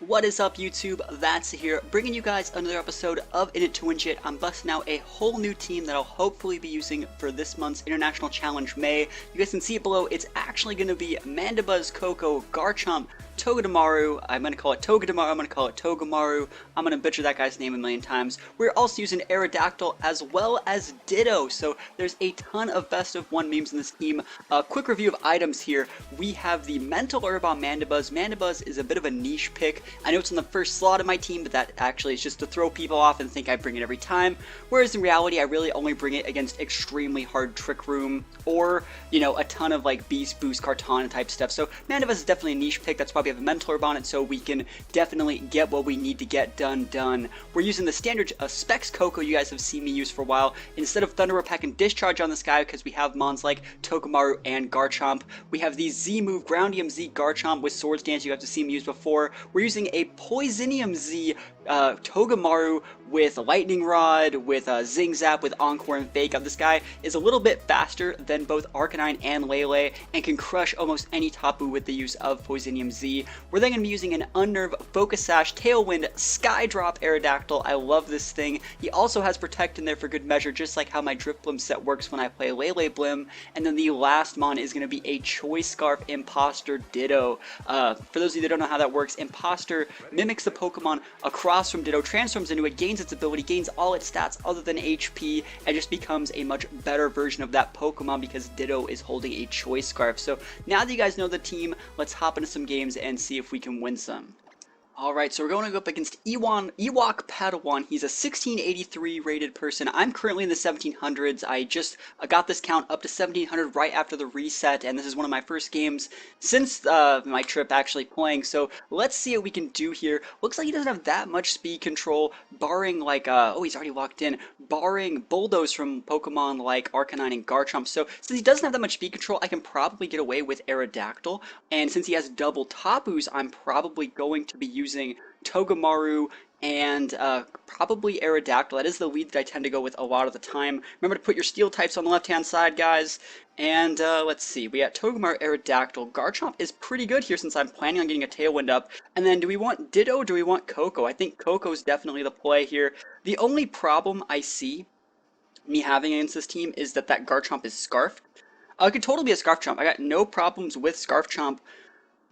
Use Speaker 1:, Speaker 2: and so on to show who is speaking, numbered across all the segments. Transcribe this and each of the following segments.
Speaker 1: What is up, YouTube? That's here, bringing you guys another episode of In It to Win It. I'm busting out a whole new team that I'll hopefully be using for this month's International Challenge May. You guys can see it below. It's actually going to be Mandibuzz, Coco, Garchomp, Togedemaru. I'm going to call it Togedemaru. I'm going to call it Togedemaru. I'm going to butcher that guy's name a million times. We're also using Aerodactyl as well as Ditto. So there's a ton of best of one memes in this team. Quick review of items here. We have the Mental Herb on Mandibuzz. Mandibuzz is a bit of a niche pick. I know it's on the first slot of my team, but that actually is just to throw people off and think I bring it every time. Whereas in reality, I really only bring it against extremely hard Trick Room or, you know, a ton of like Beast Boost, Kartana type stuff. So Mandibuzz is definitely a niche pick. That's why we have a Mental Herb on it, so we can definitely get what we need to get done. We're using the standard Specs Coco you guys have seen me use for a while. Instead of Thunder Pack and Discharge on this guy, because we have mons like Togedemaru and Garchomp. We have the Z move, Groundium Z Garchomp with Swords Dance you have to see me use before. We're using a Poisonium Z Togedemaru with Lightning Rod, with Zing Zap, with Encore and Fake Out. This guy is a little bit faster than both Arcanine and Lele and can crush almost any Tapu with the use of Poisonium Z. We're then going to be using an Unnerve, Focus Sash, Tailwind, Skydrop Aerodactyl. I love this thing. He also has Protect in there for good measure, just like how my Drifblim set works when I play Lele Blim. And then the last mon is going to be a Choice Scarf Imposter Ditto. For those of you that don't know how that works, Imposter mimics the Pokemon across from Ditto, transforms into it, gains its ability, gains all its stats other than HP, and just becomes a much better version of that Pokemon because Ditto is holding a Choice Scarf. So now that you guys know the team, let's hop into some games and see if we can win some. Alright, so we're going to go up against Ewok Padawan. He's a 1683 rated person. I'm currently in the 1700s. I just got this count up to 1700 right after the reset, and this is one of my first games since my trip actually playing. So let's see what we can do here. Looks like he doesn't have that much speed control, barring like, oh, he's already locked in, barring Bulldoze from Pokemon like Arcanine and Garchomp. So since he doesn't have that much speed control, I can probably get away with Aerodactyl, and since he has double Tapus, I'm probably going to be using Togedemaru and probably Aerodactyl. That is the lead that I tend to go with a lot of the time. Remember to put your steel types on the left-hand side, guys. And let's see, we got Togedemaru, Aerodactyl. Garchomp is pretty good here since I'm planning on getting a Tailwind up. And then do we want Ditto or do we want Coco? I think Coco is definitely the play here. The only problem I see me having against this team is that Garchomp is Scarfed. It could totally be a Scarf Chomp. I got no problems with Scarf Chomp.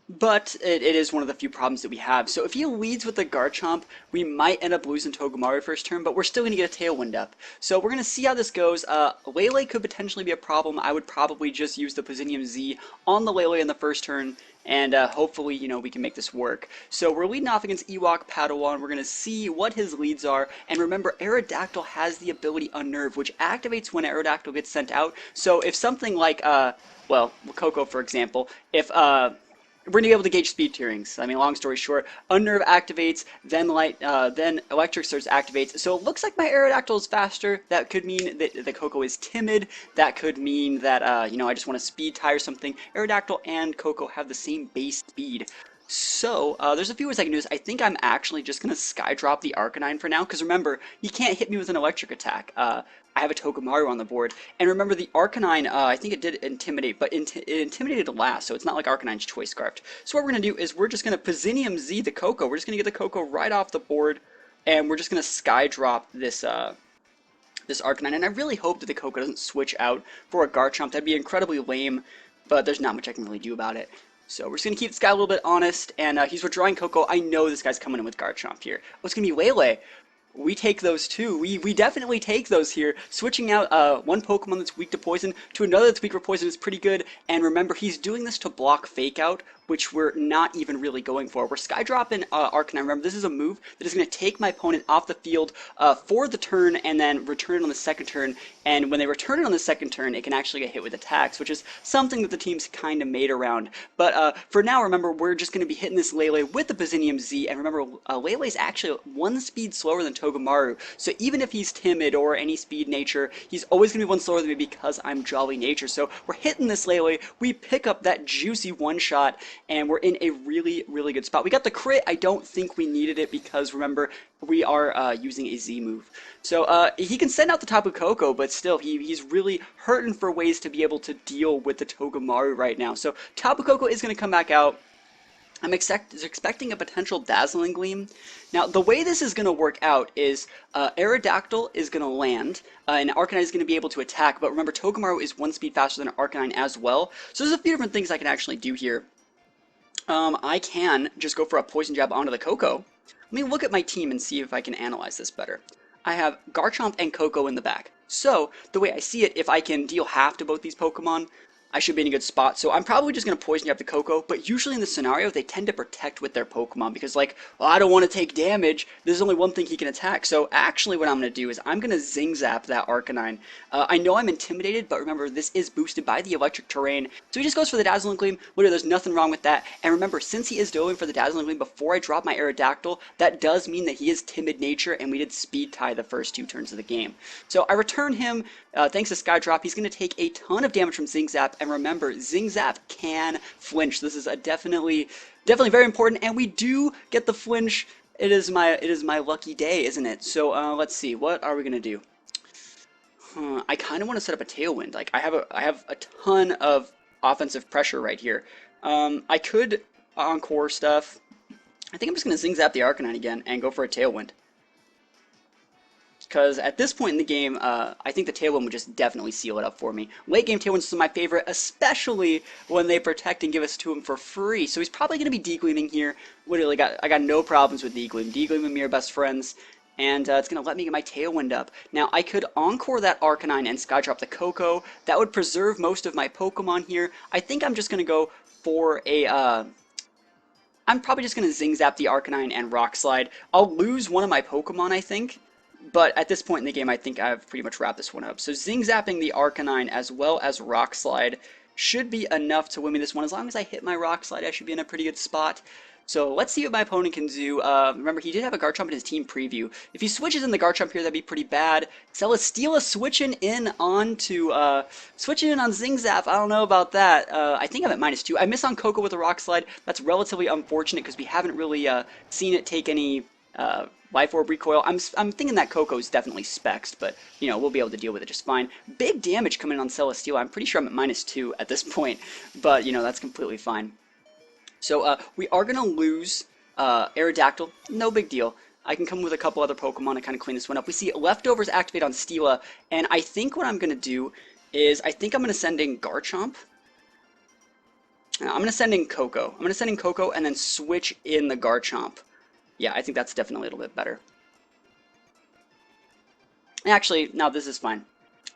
Speaker 1: But it is one of the few problems that we have. So if he leads with the Garchomp, we might end up losing Togedemaru first turn, but we're still going to get a Tailwind up. So we're going to see how this goes. Lele could potentially be a problem. I would probably just use the Poisonium Z on the Lele in the first turn, and hopefully, you know, we can make this work. So we're leading off against Ewok Padawan. We're going to see what his leads are. And remember, Aerodactyl has the ability Unnerve, which activates when Aerodactyl gets sent out. So if something like, well, Coco, for example, if we're going to be able to gauge speed tierings. I mean, long story short, Unnerve activates, then Electric Surge activates. So it looks like my Aerodactyl is faster. That could mean that the Coco is timid. That could mean that, you know, I just want to speed tie or something. Aerodactyl and Coco have the same base speed. So, there's a few ways I can do this. I think I'm actually just going to Skydrop the Arcanine for now, because remember, he can't hit me with an electric attack. I have a Togedemaru on the board. And remember, the Arcanine, I think it did Intimidate, but it intimidated last, so it's not like Arcanine's Choice Scarfed. So what we're going to do is we're just going to Poisonium Z the Coco. We're just going to get the Coco right off the board, and we're just going to Skydrop this Arcanine. And I really hope that the Coco doesn't switch out for a Garchomp. That'd be incredibly lame, but there's not much I can really do about it. So we're just going to keep this guy a little bit honest, and he's withdrawing Coco. I know this guy's coming in with Garchomp here. Oh, it's going to be Lele. We take those too. We definitely take those here. Switching out one Pokemon that's weak to poison to another that's weak for poison is pretty good. And remember, he's doing this to block Fake Out, which we're not even really going for. We're Skydropping Arcanine. Remember, this is a move that is going to take my opponent off the field for the turn and then return it on the second turn. And when they return it on the second turn, it can actually get hit with attacks, which is something that the team's kind of made around. But for now, remember, we're just going to be hitting this Lele with the Poisonium Z. And remember, Lele's actually one speed slower than Togedemaru. So even if he's timid or any speed nature, he's always going to be one slower than me because I'm Jolly Nature. So we're hitting this Lele. We pick up that juicy one-shot, and we're in a really, really good spot. We got the crit. I don't think we needed it because, remember, we are using a Z move. So he can send out the Tapu Koko, but still, he's really hurting for ways to be able to deal with the Togedemaru right now. So Tapu Koko is going to come back out. I'm expecting a potential Dazzling Gleam. Now, the way this is going to work out is Aerodactyl is going to land, and Arcanine is going to be able to attack, but remember, Togedemaru is 1 speed faster than Arcanine as well, so there's a few different things I can actually do here. I can just go for a Poison Jab onto the Koko. Let me look at my team and see if I can analyze this better. I have Garchomp and Koko in the back. So, the way I see it, if I can deal half to both these Pokemon, I should be in a good spot. So I'm probably just going to Poison Jab the Koko, but usually in this scenario, they tend to protect with their Pokemon because like, oh, I don't want to take damage. There's only one thing he can attack. So actually what I'm going to do is I'm going to Zing Zap that Arcanine. I know I'm intimidated, but remember, this is boosted by the electric terrain. So he just goes for the Dazzling Gleam. Literally, there's nothing wrong with that. And remember, since he is going for the Dazzling Gleam before I drop my Aerodactyl, that does mean that he is timid nature, and we did speed tie the first 2 turns of the game. So I return him, thanks to Sky Drop. He's going to take a ton of damage from Zing Zap, and remember, Zing Zap can flinch. This is a definitely very important, and we do get the flinch. It is my lucky day, isn't it? So let's see, what are we gonna do? I kind of want to set up a Tailwind. Like I have a ton of offensive pressure right here. I could Encore stuff. I think I'm just gonna Zing Zap the Arcanine again and go for a Tailwind. Because at this point in the game, I think the Tailwind would just definitely seal it up for me. Late game Tailwinds are my favorite, especially when they protect and give us to him for free. So he's probably going to be D-Gleaming here. Literally, I got no problems with D-Gleam. D-Gleam and me are best friends. And it's going to let me get my Tailwind up. Now, I could Encore that Arcanine and Skydrop the Koko. That would preserve most of my Pokemon here. I think I'm just going to go for a... I'm probably just going to Zing Zap the Arcanine and Rock Slide. I'll lose one of my Pokemon, I think. But at this point in the game, I think I've pretty much wrapped this one up. So Zing Zapping the Arcanine as well as Rock Slide should be enough to win me this one. As long as I hit my Rock Slide, I should be in a pretty good spot. So let's see what my opponent can do. Remember, he did have a Garchomp in his team preview. If he switches in the Garchomp here, that'd be pretty bad. Celesteela switching in on Zing Zap. I don't know about that. I think I'm at -2. I miss on Koko with a Rock Slide. That's relatively unfortunate because we haven't really seen it take any... Life Orb recoil. I'm thinking that Koko is definitely specs, but you know, we'll be able to deal with it just fine. Big damage coming in on Celesteela. I'm pretty sure I'm at -2 at this point, but you know, that's completely fine. So we are gonna lose Aerodactyl. No big deal. I can come with a couple other Pokemon to kind of clean this one up. We see Leftovers activate on Steela, and I think what I'm gonna do is I think I'm gonna send in Garchomp. I'm gonna send in Koko. I'm gonna send in Koko and then switch in the Garchomp. Yeah, I think that's definitely a little bit better. Actually, no, this is fine.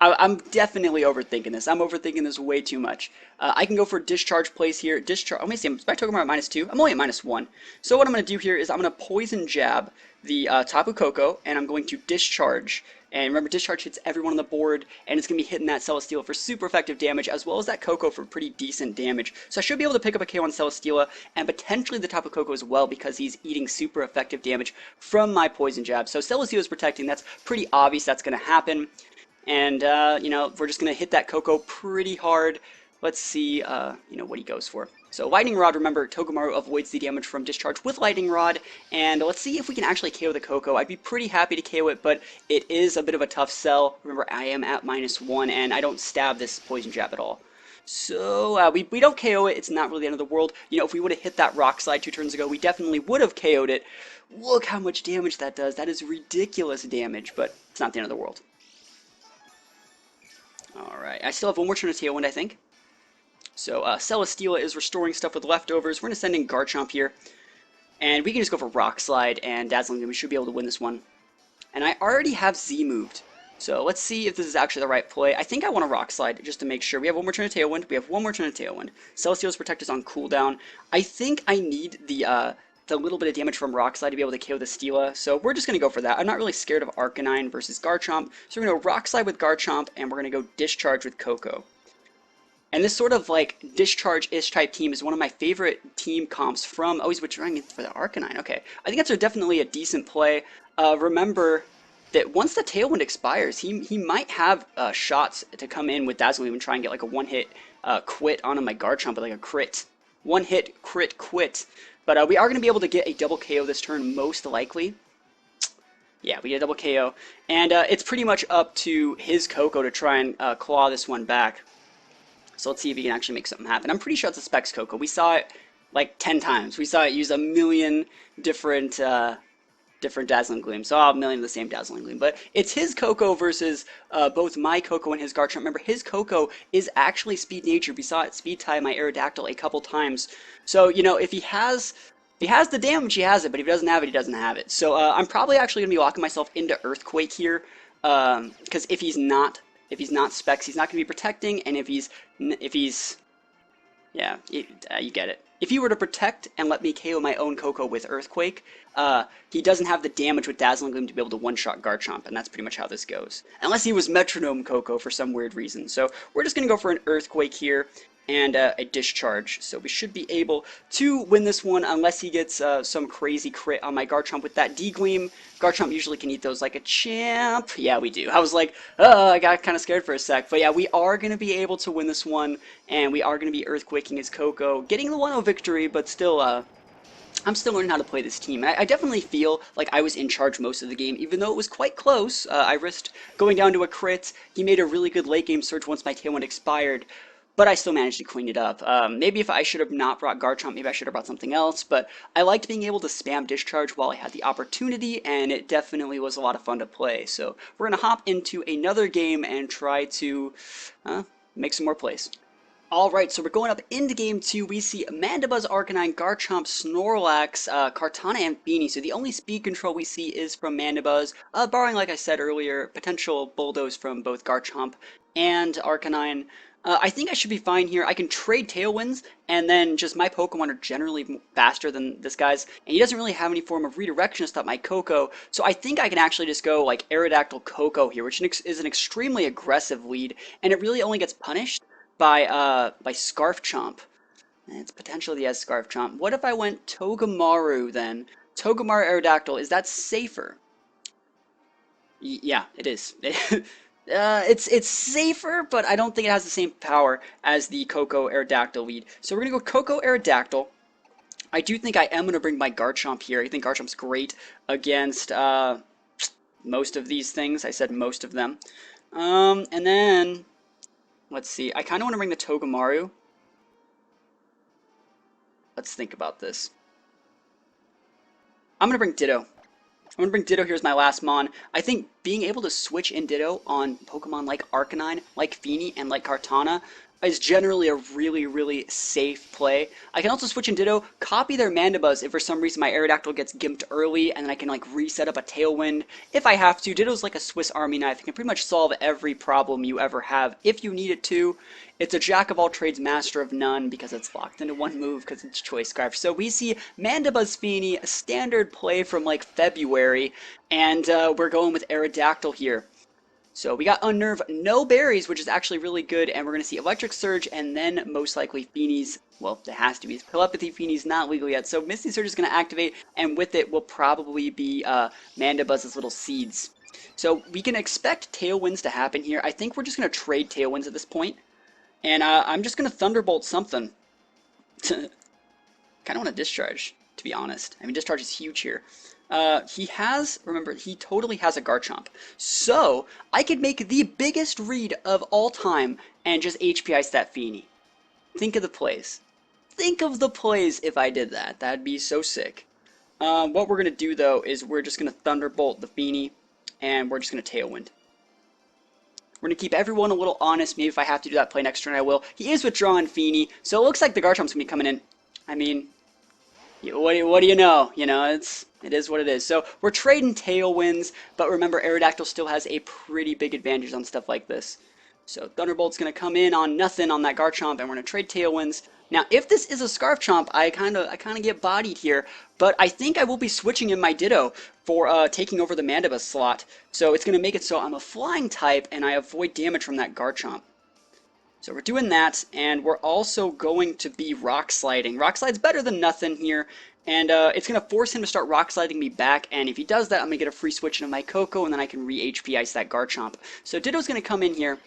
Speaker 1: I'm definitely overthinking this. I'm overthinking this way too much. I can go for Discharge plays here. Discharge. Let me see. My Togedemaru at -2. I'm only at -1. So what I'm going to do here is I'm going to Poison Jab the Tapu Koko, and I'm going to Discharge. And remember, Discharge hits everyone on the board, and it's going to be hitting that Celesteela for super effective damage, as well as that Koko for pretty decent damage. So I should be able to pick up a KO on Celesteela, and potentially the Tapu Koko as well, because he's eating super effective damage from my Poison Jab. So Celesteela is protecting. That's pretty obvious that's going to happen. And, you know, we're just going to hit that Koko pretty hard. Let's see, you know, what he goes for. So Lightning Rod, remember, Togedemaru avoids the damage from Discharge with Lightning Rod, and let's see if we can actually KO the Koko. I'd be pretty happy to KO it, but it is a bit of a tough sell. Remember, I am at -1, and I don't stab this Poison Jab at all. So we don't KO it. It's not really the end of the world. You know, if we would have hit that Rock Slide 2 turns ago, we definitely would have KO'd it. Look how much damage that does. That is ridiculous damage, but it's not the end of the world. Alright, I still have one more turn of Tailwind, I think. So Celesteela is restoring stuff with Leftovers. We're going to send in Garchomp here. And we can just go for Rock Slide and Dazzling Gleam. We should be able to win this one. And I already have Z moved. So let's see if this is actually the right play. I think I want to Rock Slide just to make sure. We have one more turn of Tailwind. We have one more turn of Tailwind. Celesteela's Protect is on cooldown. I think I need the little bit of damage from Rock Slide to be able to KO the Steela. So we're just going to go for that. I'm not really scared of Arcanine versus Garchomp. So we're going to Rock Slide with Garchomp, and we're going to go Discharge with Koko. And this sort of like Discharge-ish type team is one of my favorite team comps from... Oh, he's withdrawing for the Arcanine. Okay. I think that's definitely a decent play. Remember that once the Tailwind expires, he might have shots to come in with Dazzling and try and get like a one-hit quit on my Garchomp, but like a crit. One-hit crit quit. But we are going to be able to get a double KO this turn, most likely. Yeah, we get a double KO. And it's pretty much up to his Koko to try and claw this one back. So let's see if he can actually make something happen. I'm pretty sure it's a Specs Koko. We saw it like 10 times. We saw it use a million different different Dazzling Gleam. So I'll million the same Dazzling Gleam. But it's his Coco versus both my Coco and his Garchomp. Remember, his Coco is actually Speed Nature. We saw it Speed tie my Aerodactyl a couple times. So, you know, if he has the damage, he has it. But if he doesn't have it, he doesn't have it. So I'm probably actually going to be locking myself into Earthquake here. Because if he's not Specs, he's not going to be protecting. And if he's yeah, you get it. If he were to protect and let me KO my own Coco with Earthquake, he doesn't have the damage with Dazzling Gleam to be able to one-shot Garchomp, and that's pretty much how this goes. Unless he was Metronome Coco for some weird reason. So we're just going to go for an Earthquake here and a Discharge. So we should be able to win this one unless he gets some crazy crit on my Garchomp with that D-Gleam. Garchomp usually can eat those like a champ. Yeah, we do. I was like, I got kind of scared for a sec. But yeah, we are going to be able to win this one, and we are going to be Earthquaking his Coco, getting the 1-0 victory, but still, I'm still learning how to play this team. I definitely feel like I was in charge most of the game, even though it was quite close. I risked going down to a crit. He made a really good late game surge once my Tailwind expired, but I still managed to clean it up. Maybe if I should have not brought Garchomp, maybe I should have brought something else, but I liked being able to spam Discharge while I had the opportunity, and it definitely was a lot of fun to play. So we're going to hop into another game and try to make some more plays. Alright, so we're going up into game 2. We see Mandibuzz, Arcanine, Garchomp, Snorlax, Kartana, and Feeny. So the only speed control we see is from Mandibuzz, barring, like I said earlier, potential Bulldoze from both Garchomp and Arcanine. I think I should be fine here. I can trade Tailwinds, and then just my Pokemon are generally faster than this guy's, and he doesn't really have any form of redirection to stop my Coco, so I think I can actually just go like Aerodactyl Coco here, which is an extremely aggressive lead, and it really only gets punished by Scarf Chomp. It's potential he has Scarf Chomp. What if I went Togedemaru then? Togedemaru Aerodactyl, is that safer? Yeah, it is. It's safer, but I don't think it has the same power as the Coco Aerodactyl lead. So we're gonna go Coco Aerodactyl. I do think I am gonna bring my Garchomp here. I think Garchomp's great against most of these things. I said most of them. And then let's see. I kind of want to bring the Togedemaru. Let's think about this. I'm going to bring Ditto. I'm going to bring Ditto here as my last Mon. I think being able to switch in Ditto on Pokemon like Arcanine, like Feeny, and like Kartana is generally a really, really safe play. I can also switch in Ditto, copy their Mandibuzz if for some reason my Aerodactyl gets gimped early, and then I can like reset up a Tailwind if I have to. Ditto's like a Swiss Army knife. It can pretty much solve every problem you ever have if you need it to. It's a jack of all trades, master of none, because it's locked into one move because it's Choice Scarf. So we see Mandibuzz Feeny, a standard play from like February, and we're going with Aerodactyl here. So we got Unnerve, no berries, which is actually really good, and we're going to see Electric Surge, and then most likely Feeny's, well, it has to be. Telepathy Feeny's not legal yet, so Misty Surge is going to activate, and with it will probably be Mandibuzz's little seeds. So we can expect Tailwinds to happen here. I think we're just going to trade Tailwinds at this point, and I'm just going to Thunderbolt something. Kind of want to Discharge, to be honest. I mean, Discharge is huge here. Remember, he totally has a Garchomp. So, I could make the biggest read of all time and just HP Ice that Feeny. Think of the plays. Think of the plays if I did that. That'd be so sick. What we're going to do, though, is we're just going to Thunderbolt the Feeny, and we're just going to Tailwind. We're going to keep everyone a little honest. Maybe if I have to do that play next turn, I will. He is withdrawing Feeny, so it looks like the Garchomp's going to be coming in. I mean, what do you know? You know, it is what it is. So we're trading Tailwinds, but remember, Aerodactyl still has a pretty big advantage on stuff like this. So Thunderbolt's going to come in on nothing on that Garchomp, and we're going to trade Tailwinds. Now, if this is a Scarf Chomp, I kind of get bodied here, but I think I will be switching in my Ditto for taking over the Mandibuzz slot. So it's going to make it so I'm a Flying type, and I avoid damage from that Garchomp. So we're doing that, and we're also going to be Rock Sliding. Rock Slide's better than nothing here, and it's going to force him to start Rock Sliding me back, and if he does that, I'm going to get a free switch into my Coco, and then I can re-HP Ice that Garchomp. So Ditto's going to come in here,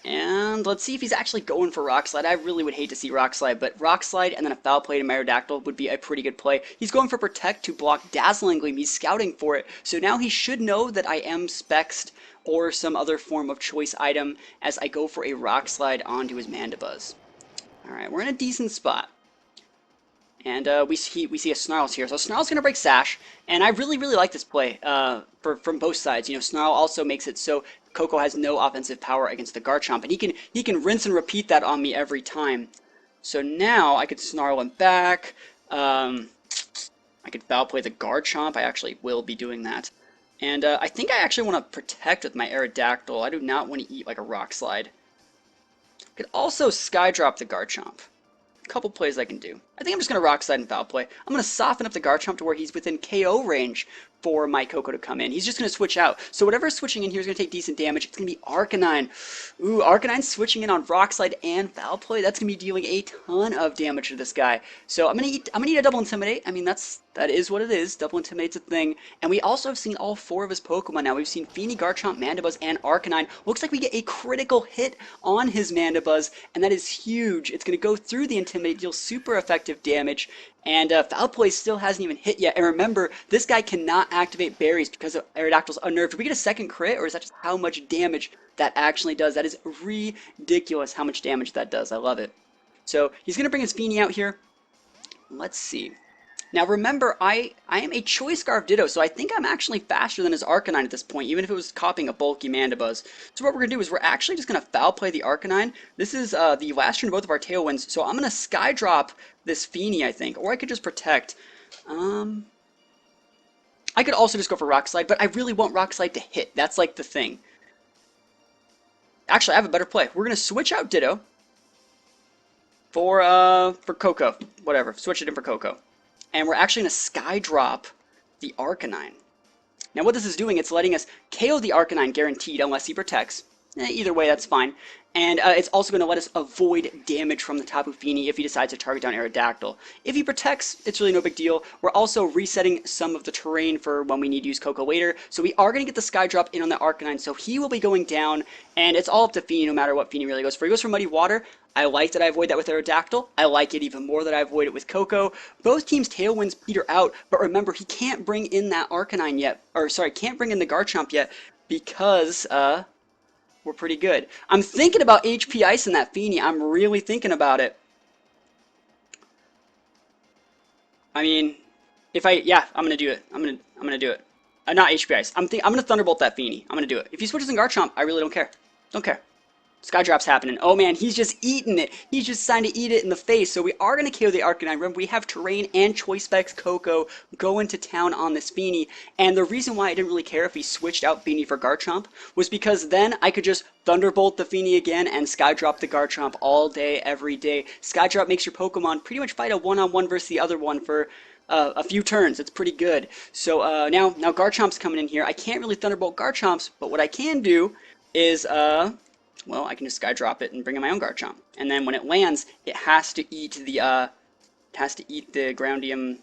Speaker 1: and let's see if he's actually going for Rock Slide. I really would hate to see Rock Slide, but Rock Slide and then a Foul Play to Aerodactyl would be a pretty good play. He's going for Protect to block Dazzling Gleam. He's scouting for it, so now he should know that I am Spexed or some other form of choice item as I go for a Rock Slide onto his Mandibuzz. Alright, we're in a decent spot. And we see a Snarls here. So Snarls going to break Sash, and I really like this play from both sides. You know, Snarl also makes it so Coco has no offensive power against the Garchomp, and he can rinse and repeat that on me every time. So now I could Snarl him back. I could foul play the Garchomp. I actually will be doing that. And I think I actually want to protect with my Aerodactyl. I do not want to eat like a Rock Slide. I could also Sky Drop the Garchomp. Couple plays I can do. I think I'm just going to Rock Slide and Foul Play. I'm going to soften up the Garchomp to where he's within KO range for my Coco to come in. He's just going to switch out. So whatever's switching in here is going to take decent damage. It's going to be Arcanine. Ooh, Arcanine switching in on Rock Slide and Foul Play. That's going to be dealing a ton of damage to this guy. So I'm going to eat a Double Intimidate. I mean, that is what it is. Double Intimidate's a thing. And we also have seen all 4 of his Pokemon now. We've seen Feeny, Garchomp, Mandibuzz, and Arcanine. Looks like we get a critical hit on his Mandibuzz, and that is huge. It's going to go through the Intimidate, deal super effective damage, and Foul Play still hasn't even hit yet. And remember, this guy cannot activate berries because of Aerodactyl's Unnerved. Did we get a second crit, or is that just how much damage that actually does? That is ridiculous how much damage that does. I love it. So he's going to bring his Feeny out here. Let's see. Now remember, I am a Choice Scarf Ditto, so I think I'm actually faster than his Arcanine at this point, even if it was copying a bulky Mandibuzz. So what we're going to do is we're actually just going to Foul Play the Arcanine. This is the last turn of both of our Tailwinds, so I'm going to Sky Drop this Feeny, I think, or I could just Protect. I could also just go for Rock Slide, but I really want Rock Slide to hit. That's like the thing. Actually, I have a better play. We're going to switch out Ditto for Coco. Whatever, switch it in for Coco. And we're actually going to Sky Drop the Arcanine. Now what this is doing, it's letting us KO the Arcanine guaranteed unless he protects. Either way, that's fine. And it's also going to let us avoid damage from the Tapu Fini if he decides to target down Aerodactyl. If he protects, it's really no big deal. We're also resetting some of the terrain for when we need to use Coco later. So we are going to get the Sky Drop in on the Arcanine, so he will be going down. And it's all up to Fini no matter what Fini really goes for. He goes for Muddy Water. I like that I avoid that with Aerodactyl. I like it even more that I avoid it with Coco. Both teams' Tailwinds peter out, but remember, he can't bring in that Arcanine yet. Or, sorry, can't bring in the Garchomp yet because, we're pretty good. I'm thinking about HP Ice in that Feeny. I'm really thinking about it. I mean, yeah, I'm gonna do it. I'm gonna do it. Not HP Ice. I'm gonna Thunderbolt that Feeny. I'm gonna do it. If he switches in Garchomp, I really don't care. Don't care. Sky Drop's happening. Oh man, he's just eating it. He's just trying to eat it in the face. So we are going to KO the Arcanine. Remember, we have Terrain and Choice Specs Coco going to town on this Feeny. And the reason why I didn't really care if he switched out Feeny for Garchomp was because then I could just Thunderbolt the Feeny again and Sky Drop the Garchomp all day, every day. Sky Drop makes your Pokemon pretty much fight a one-on-one versus the other one for a few turns. It's pretty good. So now Garchomp's coming in here. I can't really Thunderbolt Garchomps, but what I can do is well, I can just Sky Drop it and bring in my own Garchomp. And then when it lands, it has to eat the Groundium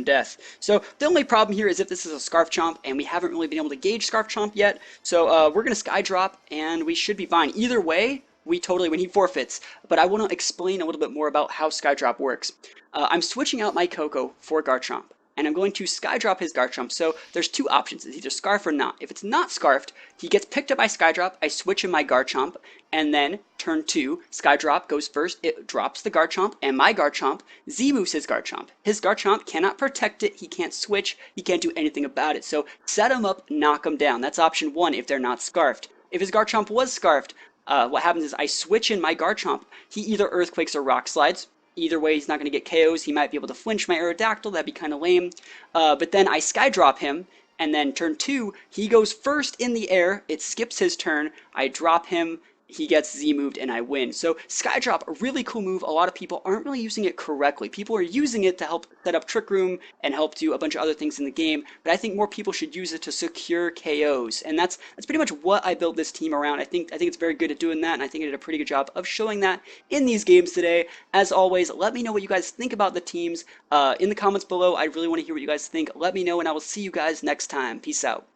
Speaker 1: Death. So the only problem here is if this is a Scarf Chomp, and we haven't really been able to gauge Scarf Chomp yet. So we're going to Sky Drop, and we should be fine. Either way, we totally win. He forfeits. But I want to explain a little bit more about how Sky Drop works. I'm switching out my Coco for Garchomp, and I'm going to Sky Drop his Garchomp. So there's two options. It's either Scarf or not. If it's not Scarfed, he gets picked up by Sky Drop, I switch in my Garchomp, and then turn 2, Sky Drop goes first, it drops the Garchomp, and my Garchomp Z-moves his Garchomp. His Garchomp cannot protect it, he can't switch, he can't do anything about it. So set him up, knock him down. That's option 1 if they're not Scarfed. If his Garchomp was Scarfed, what happens is I switch in my Garchomp. He either Earthquakes or Rock Slides. Either way, he's not going to get KOs. He might be able to flinch my Aerodactyl. That'd be kind of lame. But then I Sky Drop him, and then turn 2, he goes first in the air. It skips his turn. I drop him. He gets Z-moved, and I win. So Sky Drop, a really cool move. A lot of people aren't really using it correctly. People are using it to help set up Trick Room and help do a bunch of other things in the game. But I think more people should use it to secure KOs. And that's pretty much what I built this team around. I think it's very good at doing that, and I think I did a pretty good job of showing that in these games today. As always, let me know what you guys think about the teams in the comments below. I really want to hear what you guys think. Let me know, and I will see you guys next time. Peace out.